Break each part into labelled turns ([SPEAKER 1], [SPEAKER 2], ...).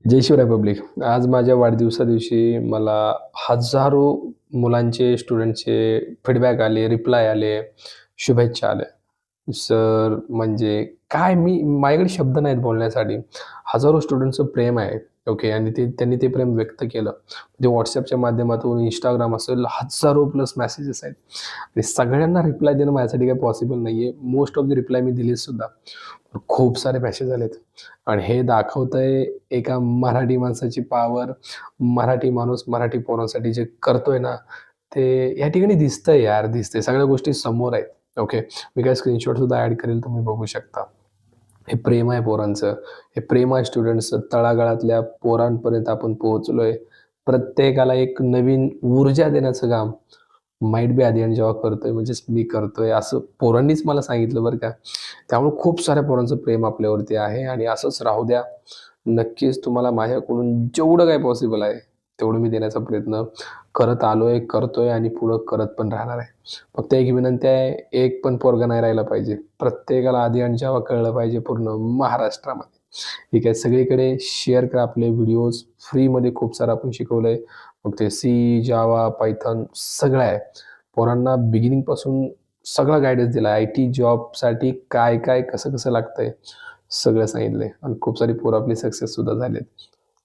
[SPEAKER 1] जय Shivray public. आज माझ्या वाढदिवसा दिवशी मला हजारो मुलांचे, स्टुडंटचे फीडबॅक आले, रिप्लाय आले, शुभेच्छा आल्या. सर म्हणजे काय मी माझ्याकडे शब्द नाहीत बोलण्यासाठी. हजारो स्टुडंट्सचं प्रेम आहे. ओके आणि त्यांनी ते प्रेम व्यक्त केलं. ते WhatsAppच्या माध्यमातून, Instagram असेल, हजारो प्लस मेसेजेस आहेत. आणि सगळ्यांना रिप्लाय देणं माझ्यासाठी काही पॉसिबल नाहीये. मोस्ट ऑफ द रिप्लाय मी दिलेत सुद्धा. खूप सारे मेसेज आलेत आणि हे दाखवतंय एका मराठी माणसाची पॉवर. मराठी माणूस मराठी पोरांसाठी जे करतोय ना, ते या ठिकाणी दिसतंय यार, दिसतंय. सगळ्या गोष्टी समोर आहेत. ओके. मी काही स्क्रीनशॉट सुद्धा ॲड करेल, तुम्ही बघू शकता. हे प्रेम आहे पोरांचं. हे प्रेम आहे स्टुडंट्सचं. तळागाळातल्या पोरांपर्यंत आपण पोहोचलोय. प्रत्येकाला एक नवीन ऊर्जा देण्याचं काम माईट बी आधी आणि जेव्हा करतोय म्हणजेच मी करतोय असं पोरांनीच मला सांगितलं बरं का. त्यामुळे खूप साऱ्या पोरांचं प्रेम आपल्यावरती आहे आणि असंच राहू द्या. नक्कीच तुम्हाला माझ्याकडून जेवढं काही पॉसिबल आहे, तेवढं मी देण्याचा प्रयत्न करत आलोय, करतोय आणि पुढं करत पण राहणार आहे. फक्त एक विनंती आहे, एक पण पोरगा नाही राहिला पाहिजे. प्रत्येकाला आधी आणि जेव्हा कळलं पाहिजे पूर्ण महाराष्ट्रामध्ये. ठीक आहे. सगळीकडे शेअर करा आपले व्हिडिओज. फ्रीमध्ये खूप सारं आपण शिकवलंय. मग ते सी, जावा, पायथॉन सगळं आहे. पोरांना बिगिनिंगपासून सगळा गाईडन्स दिला. आय-टी जॉबसाठी काय-काय, कसं-कसं लागतंय सगळं सांगितलंय आणि खूप सारी पोरं आपली सक्सेससुद्धा झालेत.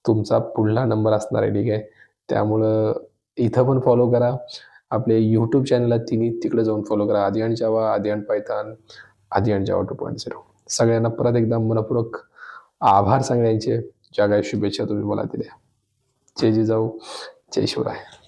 [SPEAKER 1] तुमचा पुढला नंबर असणार आहे, ठीक आहे. त्यामुळं इथं पण फॉलो करा. आपले YouTube चॅनल आहेत तिन्ही, तिकडे जाऊन फॉलो करा. आदी आणि जावा, आदी आणि पायथॉन, आदी आणि जावा 2.0. सगळ्यांना परत एकदा मनःपूर्वक आभार सगळ्यांचे. ज्या काही शुभेच्छा तुम्ही मला दिल्या. जय जिजाऊ, जय शिवराय.